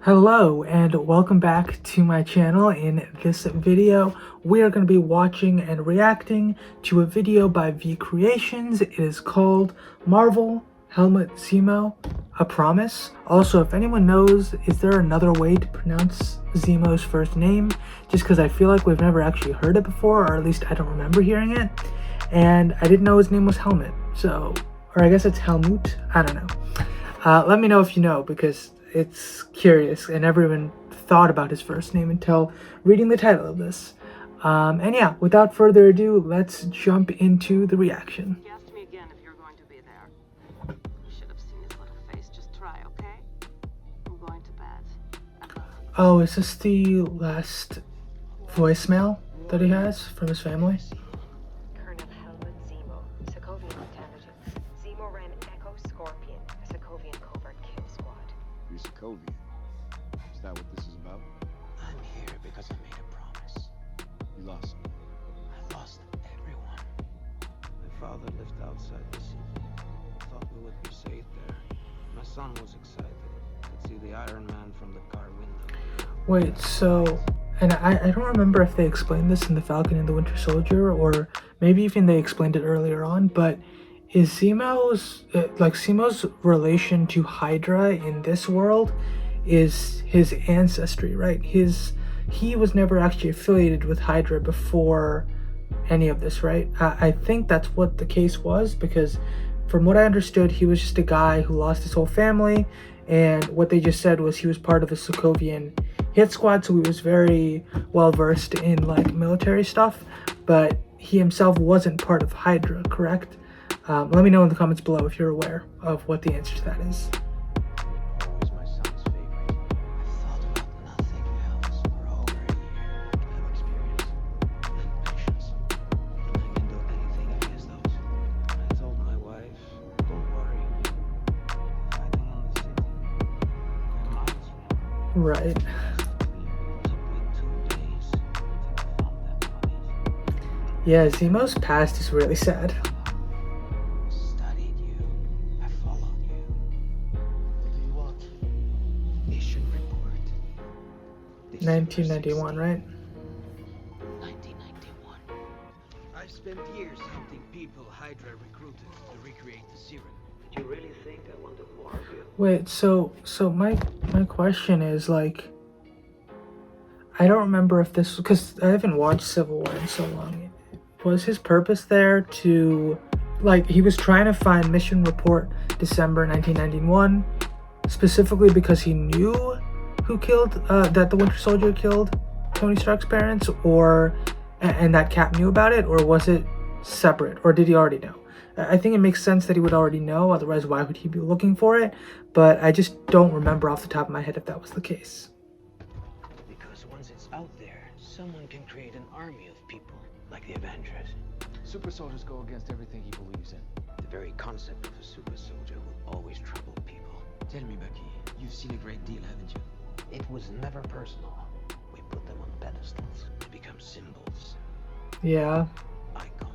Hello and welcome back to my channel. In this video, we are going to be watching and reacting to a video by VCreations. It is called Marvel Helmut Zemo, A Promise. Also, if anyone knows, is there another way to pronounce Zemo's first name? Just because I feel like we've never actually heard it before, or at least I don't remember hearing it. And I didn't know his name was Helmut, so, or I guess it's Helmut, I don't know. Let me know if you know, because it's curious. I never even thought about his first name until reading the title of this. And yeah, without further ado, let's jump into the reaction. You asked me again if you're going to be there. You should have seen his little face. Just try, okay? I'm going to bed. Oh, is this the last voicemail that he has from his family? Colonel Helmut Zemo, Sokovian intelligence. Zemo ran Echo Scorpion, a Sokovian covert kill squad. Sokovian. Is that what this is about? I'm here because I made a promise. You lost me. I lost everyone. My father lived outside the city. Thought we would be safe there. My son was excited. Could see the Iron Man from the car window. Wait, so, and I don't remember if they explained this in the Falcon and the Winter Soldier, or maybe even they explained it earlier on, but is Zemo's relation to Hydra in this world is his ancestry, right? He was never actually affiliated with Hydra before any of this, right? I think that's what the case was, because from what I understood, he was just a guy who lost his whole family, and what they just said was he was part of a Sokovian hit squad, so he was very well versed in like military stuff, but he himself wasn't part of Hydra, correct? Let me know in the comments below if you're aware of what the answer to that is. Always my son's favorite. I've thought about nothing else for over a year. I have experience and patience. And I can do anything against those. I told my wife, don't worry. Fighting in the city reminds me. Right. It took me 2 days to find that bodies. Yeah, Zemo's past is really sad. Studied you. I followed you. What do you want? Mission report. December 1991, right? 1991. I've spent years hunting people Hydra recruited to recreate the serum. Did you really think I wanted more of you? Wait, so my question is, like, I don't remember if this, because I haven't watched Civil War in so long. Was his purpose there to, like, he was trying to find mission report December 1991, specifically because he knew who killed, that the Winter Soldier killed Tony Stark's parents, or, and that Cap knew about it, or was it separate, or did he already know? I think it makes sense that he would already know, otherwise why would he be looking for it? But I just don't remember off the top of my head if that was the case. Because once it's out there, someone can create an army of people, like the Avengers. Super soldiers go against everything he believes in. The very concept of a super soldier will always trouble people. Tell me, Bucky, you've seen a great deal, haven't you? It was never personal. We put them on pedestals to become symbols, Yeah. icons.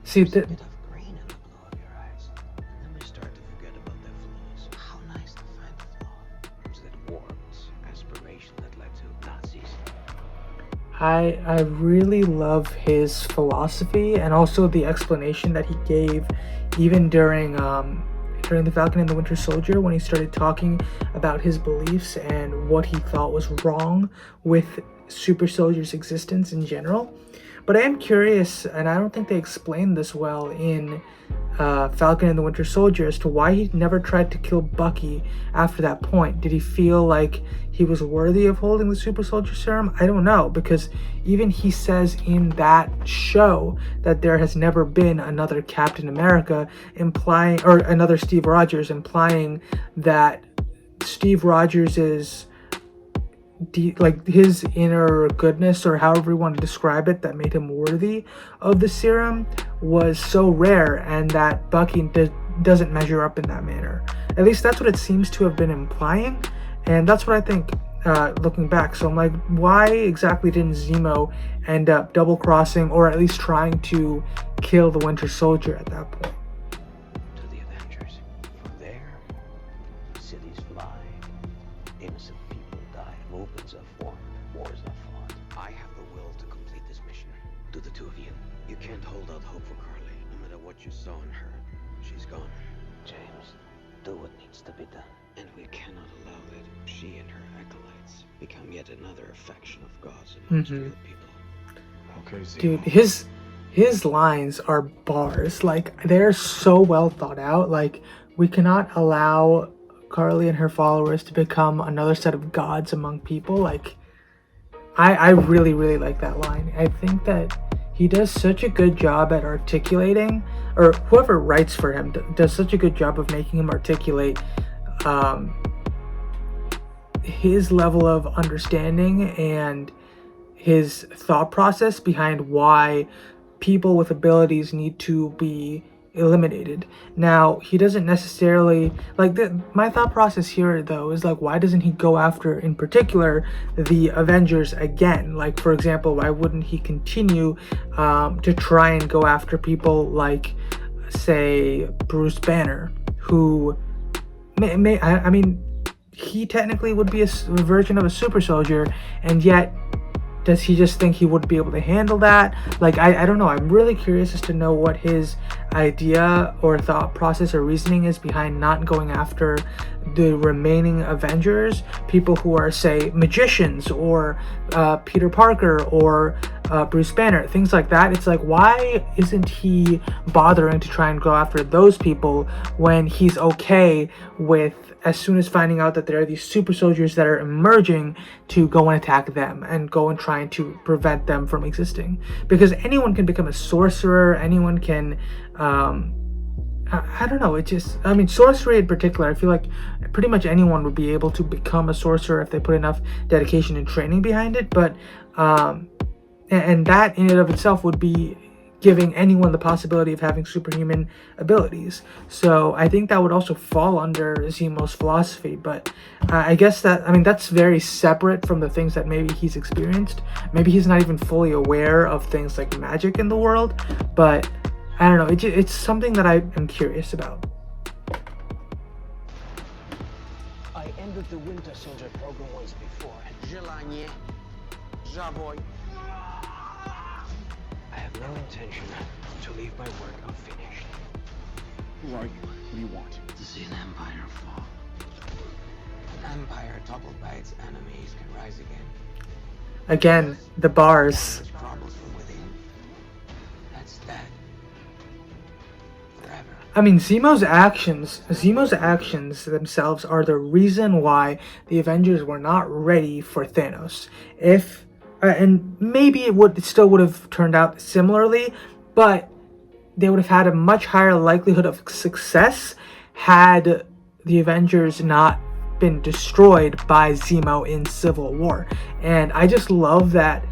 See, There's a bit of green in the blue of your eyes. And then we start to forget about their flaws. How nice to find a flaw. It's that warped aspiration that led to Nazis. I really love his philosophy, and also the explanation that he gave even during the Falcon and the Winter Soldier, when he started talking about his beliefs and what he thought was wrong with super soldiers' existence in general. But I am curious, and I don't think they explained this well in Falcon and the Winter Soldier, as to why he never tried to kill Bucky after that point. Did he feel like he was worthy of holding the super soldier serum? I don't know, because even he says in that show that there has never been another Captain America, implying, or another Steve Rogers, implying that Steve Rogers' like his inner goodness, or however you want to describe it, that made him worthy of the serum was so rare, and that Bucky doesn't measure up in that manner. At least that's what it seems to have been implying, and that's what I think looking back. So I'm like, why exactly didn't Zemo end up double crossing, or at least trying to kill the Winter Soldier at that point? To the Avengers. From there, cities fly, innocent people Movements are formed, wars are fought. I have the will to complete this mission. To the two of you. You can't hold out hope for Carly. No matter what you saw in her, she's gone. James, do what needs to be done. And we cannot allow that she and her acolytes become yet another faction of gods amongst real people. Okay, Zemo. Dude, his lines are bars. Like, they're so well thought out. Like, we cannot allow Carly and her followers to become another set of gods among people. Like, I really, really like that line. I think that he does such a good job at articulating, or whoever writes for him does such a good job of making him articulate his level of understanding and his thought process behind why people with abilities need to be eliminated. Now, he doesn't necessarily like my thought process here though is like, why doesn't he go after in particular the Avengers again? Like, for example, why wouldn't he continue to try and go after people like, say, Bruce Banner, who I mean, he technically would be a version of a super soldier, and yet does he just think he would be able to handle that? Like, I don't know. I'm really curious as to know what his idea or thought process or reasoning is behind not going after the remaining Avengers, people who are, say, magicians or Peter Parker or Bruce Banner, things like that. It's like, why isn't he bothering to try and go after those people when he's okay with, as soon as finding out that there are these super soldiers that are emerging, to go and attack them and go and try to prevent them from existing? Because anyone can become a sorcerer, anyone can I don't know, it just, I mean, sorcery in particular, I feel like pretty much anyone would be able to become a sorcerer if they put enough dedication and training behind it. But and that in and of itself would be giving anyone the possibility of having superhuman abilities. So I think that would also fall under Zemo's philosophy. But I guess that, I mean, that's very separate from the things that maybe he's experienced. Maybe he's not even fully aware of things like magic in the world. But I don't know, it's something that I am curious about. I ended the Winter Soldier program once before. Желание. Żaboy. I have no intention to leave my work unfinished. Who are you? What do you want? To see an empire fall. An empire toppled by its enemies can rise again. Again, the bars. Which crumbles from within. That's dead. Forever. I mean, Zemo's actions themselves are the reason why the Avengers were not ready for Thanos. If and maybe it still would have turned out similarly, but they would have had a much higher likelihood of success had the Avengers not been destroyed by Zemo in Civil War. And I just love that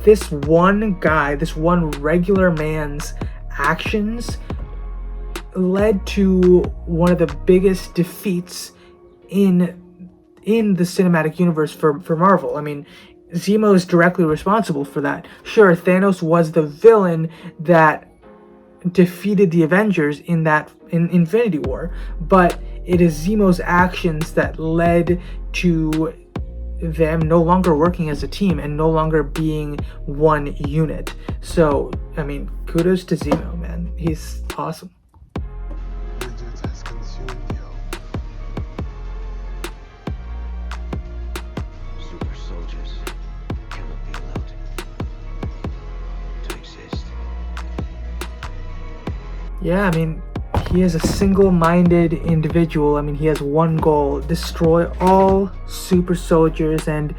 this one guy, this one regular man's actions led to one of the biggest defeats in the cinematic universe for Marvel. I mean, Zemo is directly responsible for that. Sure, Thanos was the villain that defeated the Avengers in Infinity War, but it is Zemo's actions that led to them no longer working as a team and no longer being one unit. So, I mean, kudos to Zemo, man. He's awesome. Vengeance has consumed you. Super soldiers cannot be allowed to exist. Yeah, I mean, he is a single-minded individual. I mean, he has one goal: destroy all super soldiers. And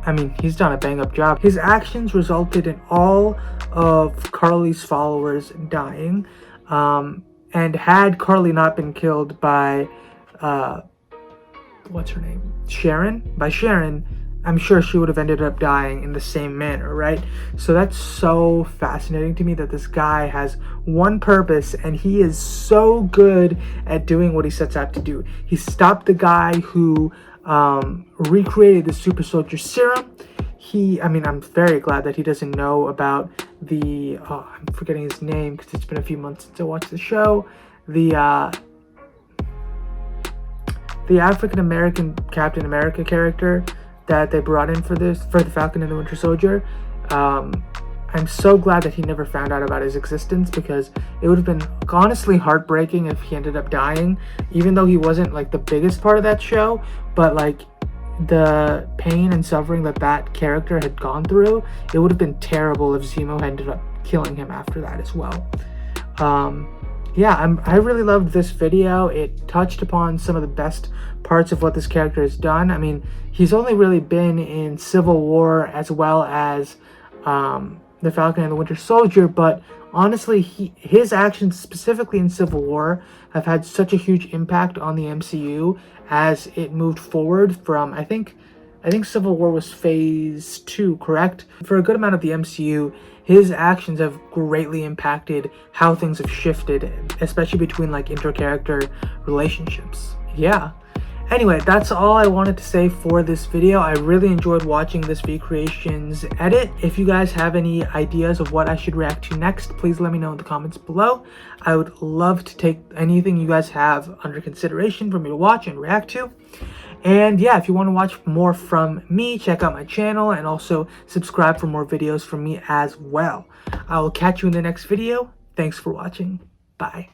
I mean, he's done a bang-up job. His actions resulted in all of Carly's followers dying. And had Carly not been killed by what's her name? Sharon, I'm sure she would have ended up dying in the same manner, right? So that's so fascinating to me that this guy has one purpose and he is so good at doing what he sets out to do. He stopped the guy who recreated the super soldier serum. I'm very glad that he doesn't know about I'm forgetting his name because it's been a few months since I watched the show. The African American Captain America character that they brought in for the Falcon and the Winter Soldier. I'm so glad that he never found out about his existence, because it would have been honestly heartbreaking if he ended up dying, even though he wasn't like the biggest part of that show. But like the pain and suffering that character had gone through, it would have been terrible if Zemo ended up killing him after that as well. Yeah, I really loved this video. It touched upon some of the best parts of what this character has done. I mean, he's only really been in Civil War as well as the Falcon and the Winter Soldier, but honestly, his actions specifically in Civil War have had such a huge impact on the MCU as it moved forward from, I think Civil War was phase 2, correct? For a good amount of the MCU, his actions have greatly impacted how things have shifted, especially between like inter-character relationships. Yeah. Anyway, that's all I wanted to say for this video. I really enjoyed watching this VCreations edit. If you guys have any ideas of what I should react to next, please let me know in the comments below. I would love to take anything you guys have under consideration for me to watch and react to. And yeah, if you want to watch more from me, check out my channel and also subscribe for more videos from me as well. I will catch you in the next video. Thanks for watching. Bye.